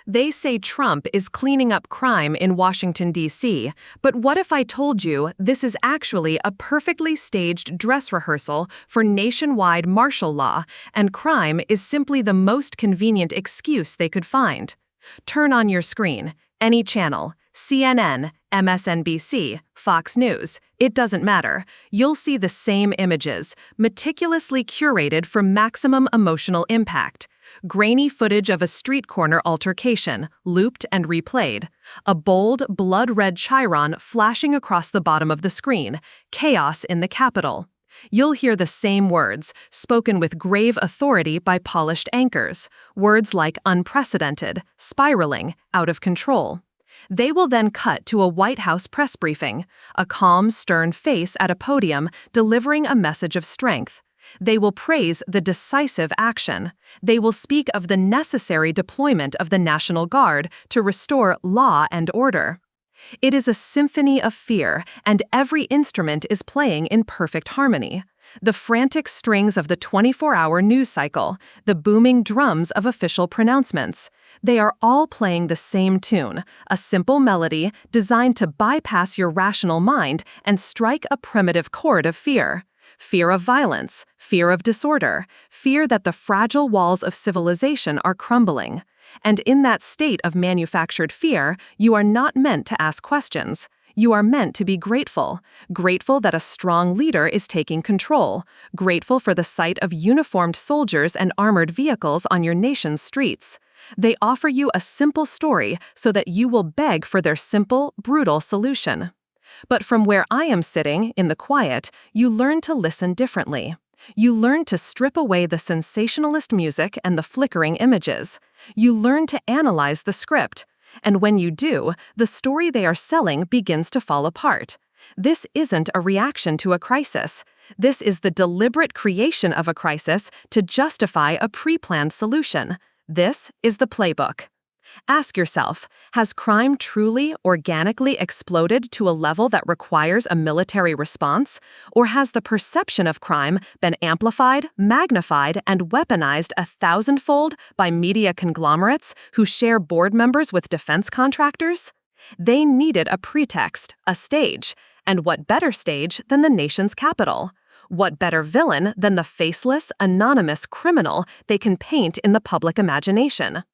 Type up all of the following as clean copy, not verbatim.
They say Trump is cleaning up crime in Washington, D.C., but what if I told you this is actually a perfectly staged dress rehearsal for nationwide martial law, and crime is simply the most convenient excuse they could find? Turn on your screen, any channel, CNN, MSNBC, Fox News, it doesn't matter. You'll see the same images, meticulously curated for maximum emotional impact. Grainy footage of a street corner altercation, looped and replayed. A bold, blood-red chyron flashing across the bottom of the screen. Chaos in the Capitol. You'll hear the same words, spoken with grave authority by polished anchors. Words like unprecedented, spiraling, out of control. They will then cut to a White House press briefing, a calm, stern face at a podium delivering a message of strength. They will praise the decisive action. They will speak of the necessary deployment of the National Guard to restore law and order. It is a symphony of fear, and every instrument is playing in perfect harmony. The frantic strings of the 24-hour news cycle, the booming drums of official pronouncements. They are all playing the same tune, a simple melody designed to bypass your rational mind and strike a primitive chord of fear. Fear of violence, fear of disorder, fear that the fragile walls of civilization are crumbling. And in that state of manufactured fear, you are not meant to ask questions. You are meant to be grateful. Grateful that a strong leader is taking control. Grateful for the sight of uniformed soldiers and armored vehicles on your nation's streets. They offer you a simple story so that you will beg for their simple, brutal solution. But from where I am sitting, in the quiet, you learn to listen differently. You learn to strip away the sensationalist music and the flickering images. You learn to analyze the script. And when you do, the story they are selling begins to fall apart. This isn't a reaction to a crisis. This is the deliberate creation of a crisis to justify a pre-planned solution. This is the playbook. Ask yourself, has crime truly, organically exploded to a level that requires a military response? Or has the perception of crime been amplified, magnified, and weaponized 1,000-fold by media conglomerates who share board members with defense contractors? They needed a pretext, a stage. And what better stage than the nation's capital? What better villain than the faceless, anonymous criminal they can paint in the public imagination?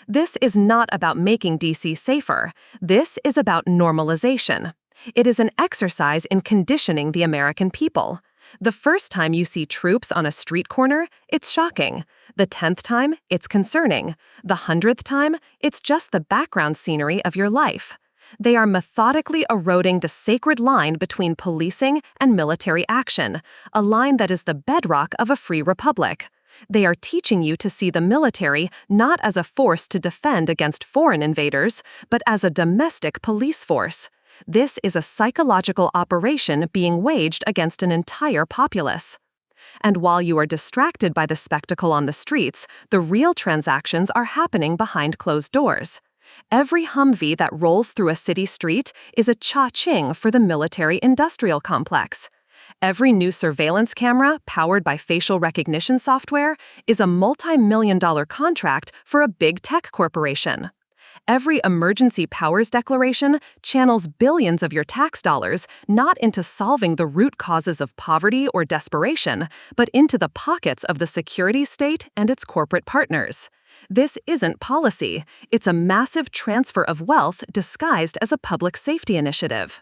This is not about making D.C. safer. This is about normalization. It is an exercise in conditioning the American people. The first time you see troops on a street corner, it's shocking. The 10th time, it's concerning. The 100th time, it's just the background scenery of your life. They are methodically eroding the sacred line between policing and military action, a line that is the bedrock of a free republic. They are teaching you to see the military not as a force to defend against foreign invaders, but as a domestic police force. This is a psychological operation being waged against an entire populace. And while you are distracted by the spectacle on the streets, the real transactions are happening behind closed doors. Every Humvee that rolls through a city street is a cha-ching for the military-industrial complex. Every new surveillance camera, powered by facial recognition software, is a multi-million-dollar contract for a big tech corporation. Every emergency powers declaration channels billions of your tax dollars not into solving the root causes of poverty or desperation, but into the pockets of the security state and its corporate partners. This isn't policy. It's a massive transfer of wealth disguised as a public safety initiative.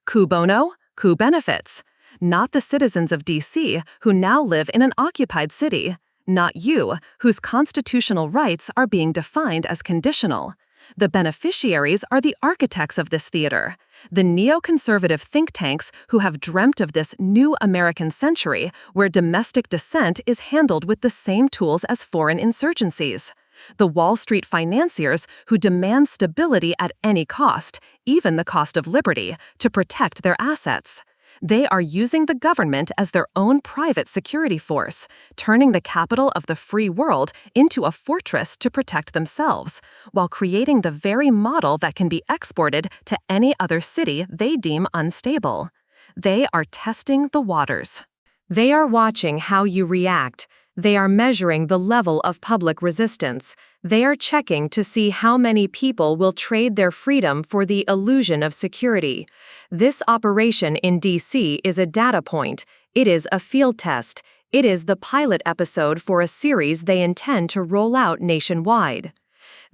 Cui bono? Cui benefits? Not the citizens of D.C. who now live in an occupied city. Not you, whose constitutional rights are being defined as conditional. The beneficiaries are the architects of this theater, the neoconservative think tanks who have dreamt of this new American century where domestic dissent is handled with the same tools as foreign insurgencies. The Wall Street financiers who demand stability at any cost, even the cost of liberty, to protect their assets. They are using the government as their own private security force, turning the capital of the free world into a fortress to protect themselves, while creating the very model that can be exported to any other city they deem unstable. They are testing the waters. They are watching how you react. They are measuring the level of public resistance. They are checking to see how many people will trade their freedom for the illusion of security. This operation in DC is a data point. It is a field test. It is the pilot episode for a series they intend to roll out nationwide.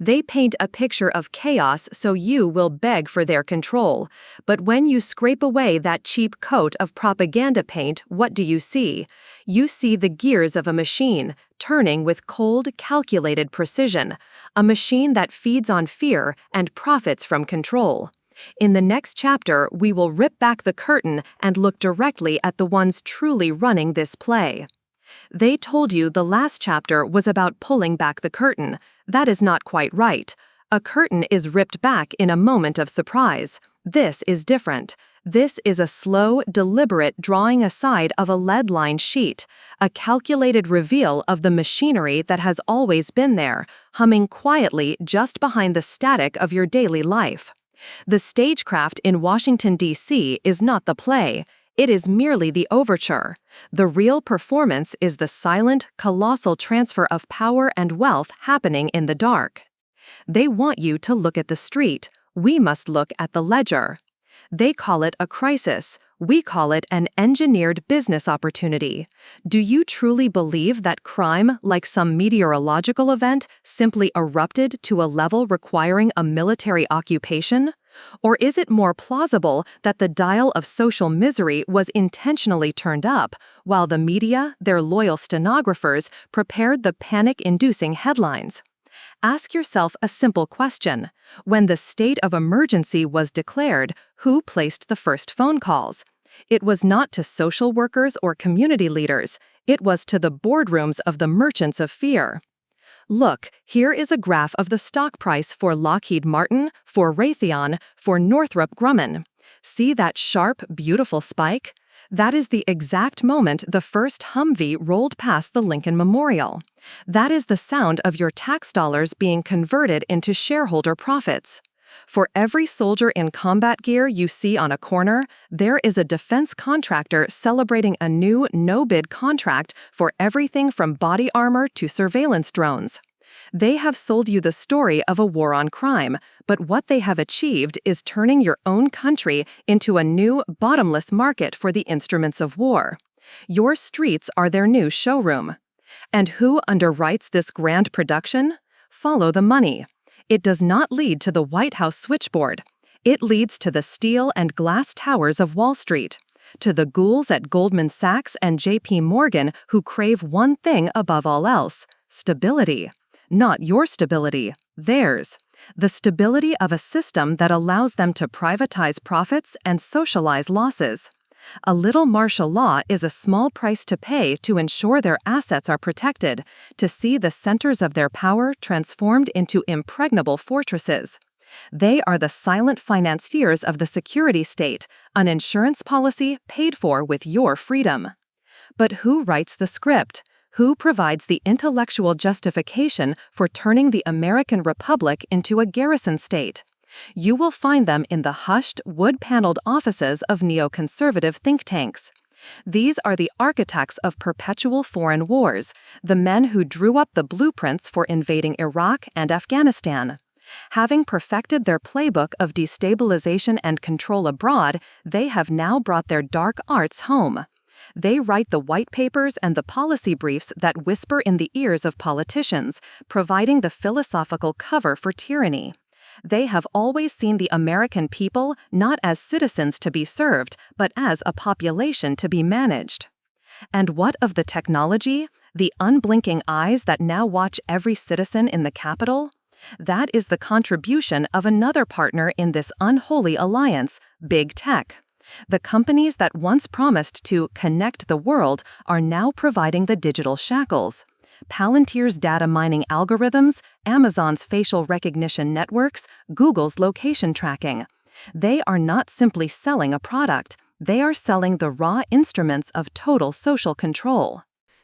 They paint a picture of chaos so you will beg for their control. But when you scrape away that cheap coat of propaganda paint, what do you see? You see the gears of a machine, turning with cold, calculated precision. A machine that feeds on fear and profits from control. In the next chapter, we will rip back the curtain and look directly at the ones truly running this play. They told you the last chapter was about pulling back the curtain. That is not quite right. A curtain is ripped back in a moment of surprise. This is different. This is a slow, deliberate drawing aside of a lead-lined sheet, a calculated reveal of the machinery that has always been there, humming quietly just behind the static of your daily life. The stagecraft in Washington, D.C. is not the play. It is merely the overture. The real performance is the silent, colossal transfer of power and wealth happening in the dark. They want you to look at the street. We must look at the ledger. They call it a crisis. We call it an engineered business opportunity. Do you truly believe that crime, like some meteorological event, simply erupted to a level requiring a military occupation? Or is it more plausible that the dial of social misery was intentionally turned up, while the media, their loyal stenographers, prepared the panic-inducing headlines? Ask yourself a simple question. When the state of emergency was declared, who placed the first phone calls? It was not to social workers or community leaders. It was to the boardrooms of the merchants of fear. Look, here is a graph of the stock price for Lockheed Martin, for Raytheon, for Northrop Grumman. See that sharp, beautiful spike? That is the exact moment the first Humvee rolled past the Lincoln Memorial. That is the sound of your tax dollars being converted into shareholder profits. For every soldier in combat gear you see on a corner, there is a defense contractor celebrating a new no-bid contract for everything from body armor to surveillance drones. They have sold you the story of a war on crime, but what they have achieved is turning your own country into a new, bottomless market for the instruments of war. Your streets are their new showroom. And who underwrites this grand production? Follow the money. It does not lead to the White House switchboard. It leads to the steel and glass towers of Wall Street, to the ghouls at Goldman Sachs and J.P. Morgan who crave one thing above all else: stability. Not your stability, theirs. The stability of a system that allows them to privatize profits and socialize losses. A little martial law is a small price to pay to ensure their assets are protected, to see the centers of their power transformed into impregnable fortresses. They are the silent financiers of the security state, an insurance policy paid for with your freedom. But who writes the script? Who provides the intellectual justification for turning the American Republic into a garrison state? You will find them in the hushed, wood-paneled offices of neoconservative think tanks. These are the architects of perpetual foreign wars, the men who drew up the blueprints for invading Iraq and Afghanistan. Having perfected their playbook of destabilization and control abroad, they have now brought their dark arts home. They write the white papers and the policy briefs that whisper in the ears of politicians, providing the philosophical cover for tyranny. They have always seen the American people not as citizens to be served, but as a population to be managed. And what of the technology, the unblinking eyes that now watch every citizen in the Capitol? That is the contribution of another partner in this unholy alliance, Big Tech. The companies that once promised to connect the world are now providing the digital shackles. Palantir's data mining algorithms, Amazon's facial recognition networks, Google's location tracking. They are not simply selling a product, they are selling the raw instruments of total social control.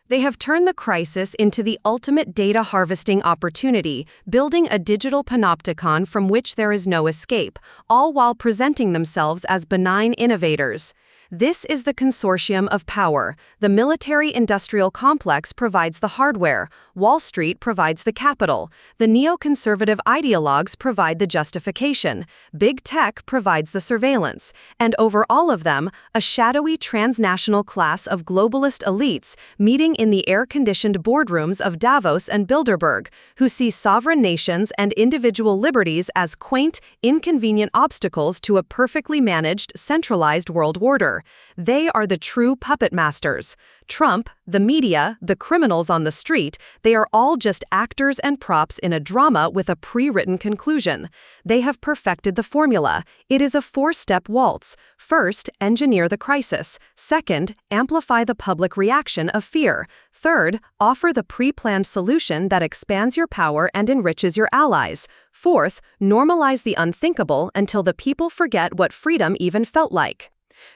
They have turned the crisis into the ultimate data harvesting opportunity, building a digital panopticon from which there is no escape, all while presenting themselves as benign innovators. This is the consortium of power. The military-industrial complex provides the hardware. Wall Street provides the capital. The neoconservative ideologues provide the justification. Big tech provides the surveillance. And over all of them, a shadowy transnational class of globalist elites meeting in the air-conditioned boardrooms of Davos and Bilderberg, who see sovereign nations and individual liberties as quaint, inconvenient obstacles to a perfectly managed, centralized world order. They are the true puppet masters. Trump, the media, the criminals on the street, they are all just actors and props in a drama with a pre-written conclusion. They have perfected the formula. It is a four-step waltz. First, engineer the crisis. Second, amplify the public reaction of fear. Third, offer the pre-planned solution that expands your power and enriches your allies. Fourth, normalize the unthinkable until the people forget what freedom even felt like.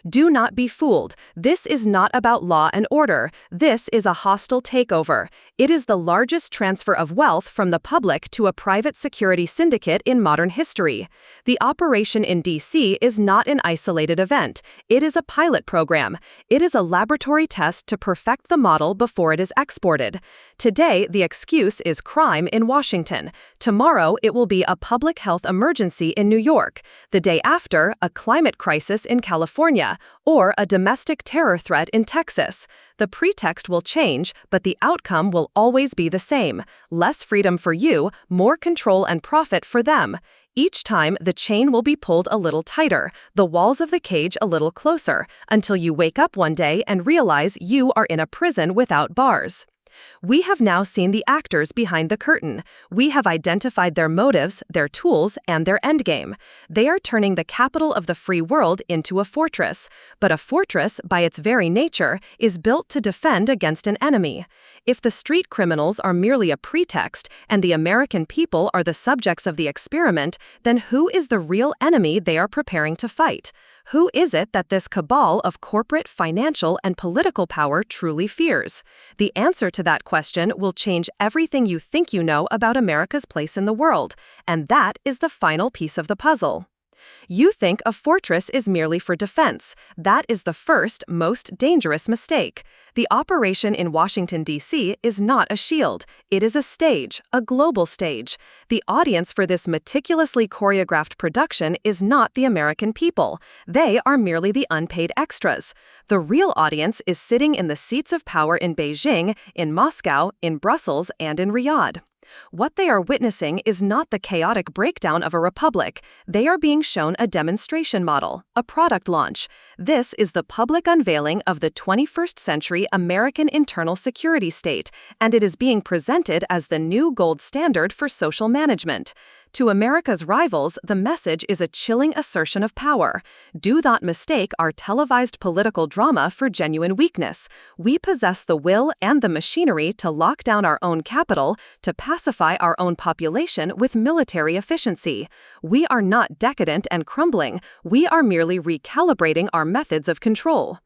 Do not be fooled. This is not about law and order. This is a hostile takeover. It is the largest transfer of wealth from the public to a private security syndicate in modern history. The operation in D.C. is not an isolated event. It is a pilot program. It is a laboratory test to perfect the model before it is exported. Today, the excuse is crime in Washington. Tomorrow, it will be a public health emergency in New York. The day after, a climate crisis in California, or a domestic terror threat in Texas. The pretext will change, but the outcome will always be the same. Less freedom for you, more control and profit for them. Each time, the chain will be pulled a little tighter, the walls of the cage a little closer, until you wake up one day and realize you are in a prison without bars. We have now seen the actors behind the curtain. We have identified their motives, their tools, and their endgame. They are turning the capital of the free world into a fortress. But a fortress, by its very nature, is built to defend against an enemy. If the street criminals are merely a pretext, and the American people are the subjects of the experiment, then who is the real enemy they are preparing to fight? Who is it that this cabal of corporate, financial, and political power truly fears? The answer to that question will change everything you think you know about America's place in the world, and that is the final piece of the puzzle. You think a fortress is merely for defense. That is the first, most dangerous mistake. The operation in Washington, D.C. is not a shield. It is a stage, a global stage. The audience for this meticulously choreographed production is not the American people. They are merely the unpaid extras. The real audience is sitting in the seats of power in Beijing, in Moscow, in Brussels, and in Riyadh. What they are witnessing is not the chaotic breakdown of a republic. They are being shown a demonstration model, a product launch. This is the public unveiling of the 21st century American internal security state, and it is being presented as the new gold standard for social management. To America's rivals, the message is a chilling assertion of power. Do not mistake our televised political drama for genuine weakness. We possess the will and the machinery to lock down our own capital, to pacify our own population with military efficiency. We are not decadent and crumbling. We are merely recalibrating our methods of control.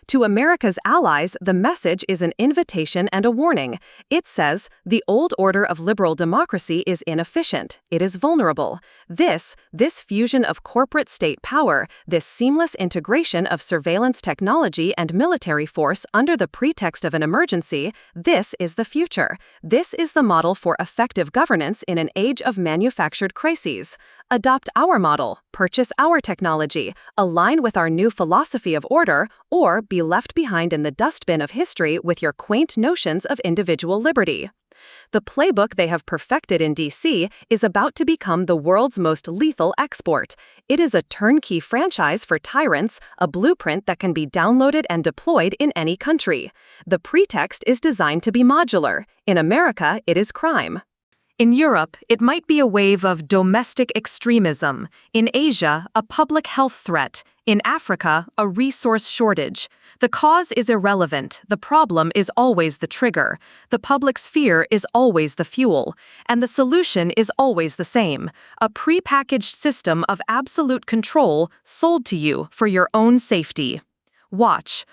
To America's allies, the message is an invitation and a warning. It says, the old order of liberal democracy is inefficient. It is vulnerable. This fusion of corporate state power, this seamless integration of surveillance technology and military force under the pretext of an emergency, this is the future. This is the model for effective governance in an age of manufactured crises. Adopt our model, purchase our technology, align with our new philosophy of order, or be left behind in the dustbin of history with your quaint notions of individual liberty. The playbook they have perfected in D.C. is about to become the world's most lethal export. It is a turnkey franchise for tyrants, a blueprint that can be downloaded and deployed in any country. The pretext is designed to be modular. In America, it is crime. In Europe, it might be a wave of domestic extremism. In Asia, a public health threat. In Africa, a resource shortage. The cause is irrelevant. The problem is always the trigger. The public's fear is always the fuel. And the solution is always the same. A prepackaged system of absolute control sold to you for your own safety. Watch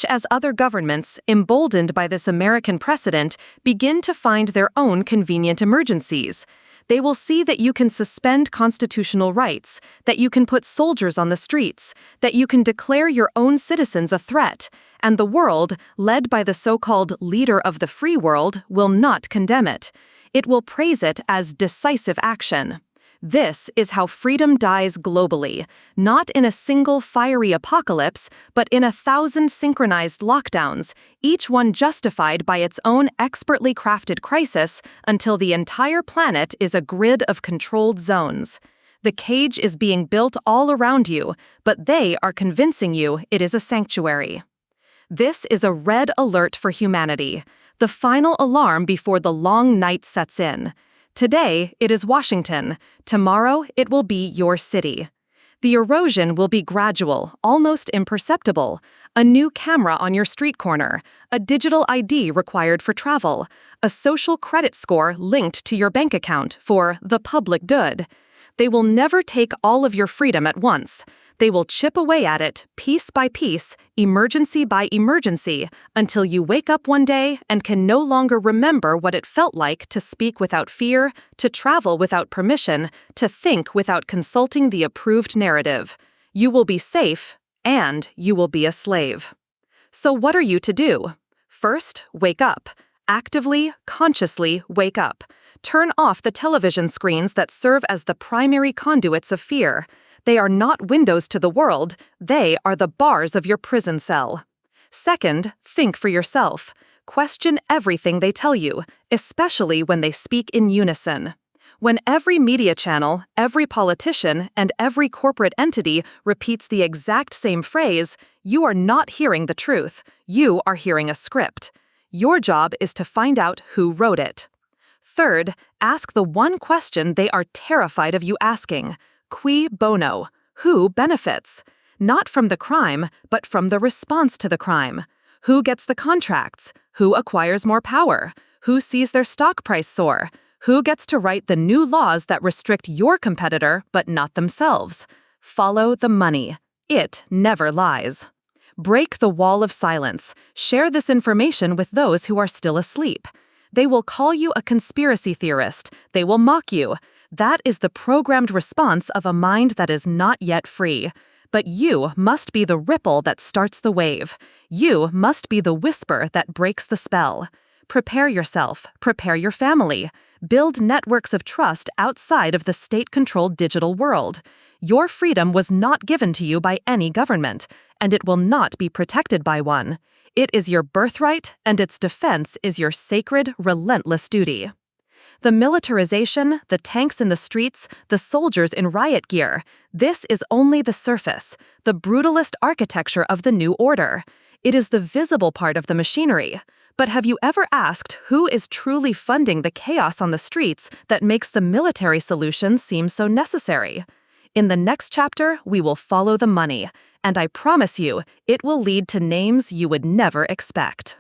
as other governments, emboldened by this American precedent, begin to find their own convenient emergencies. They will see that you can suspend constitutional rights, that you can put soldiers on the streets, that you can declare your own citizens a threat, and the world, led by the so-called leader of the free world, will not condemn it. It will praise it as decisive action. This is how freedom dies globally, not in a single fiery apocalypse, but in 1,000 synchronized lockdowns, each one justified by its own expertly crafted crisis until the entire planet is a grid of controlled zones. The cage is being built all around you, but they are convincing you it is a sanctuary. This is a red alert for humanity, the final alarm before the long night sets in. Today, it is Washington. Tomorrow, it will be your city. The erosion will be gradual, almost imperceptible. A new camera on your street corner, a digital ID required for travel, a social credit score linked to your bank account for the public good. They will never take all of your freedom at once. They will chip away at it, piece by piece, emergency by emergency, until you wake up one day and can no longer remember what it felt like to speak without fear, to travel without permission, to think without consulting the approved narrative. You will be safe, and you will be a slave. So what are you to do? First, wake up. Actively, consciously wake up. Turn off the television screens that serve as the primary conduits of fear. They are not windows to the world, they are the bars of your prison cell. Second, think for yourself. Question everything they tell you, especially when they speak in unison. When every media channel, every politician, and every corporate entity repeats the exact same phrase, you are not hearing the truth, you are hearing a script. Your job is to find out who wrote it. Third, ask the one question they are terrified of you asking. Cui bono? Who benefits? Not from the crime, but from the response to the crime. Who gets the contracts? Who acquires more power? Who sees their stock price soar? Who gets to write the new laws that restrict your competitor, but not themselves? Follow the money. It never lies. Break the wall of silence. Share this information with those who are still asleep. They will call you a conspiracy theorist. They will mock you. That is the programmed response of a mind that is not yet free. But you must be the ripple that starts the wave. You must be the whisper that breaks the spell. Prepare yourself. Prepare your family. Build networks of trust outside of the state-controlled digital world. Your freedom was not given to you by any government, and it will not be protected by one. It is your birthright, and its defense is your sacred, relentless duty. The militarization, the tanks in the streets, the soldiers in riot gear, this is only the surface, the brutalist architecture of the new order. It is the visible part of the machinery. But have you ever asked who is truly funding the chaos on the streets that makes the military solution seem so necessary? In the next chapter, we will follow the money, and I promise you, it will lead to names you would never expect.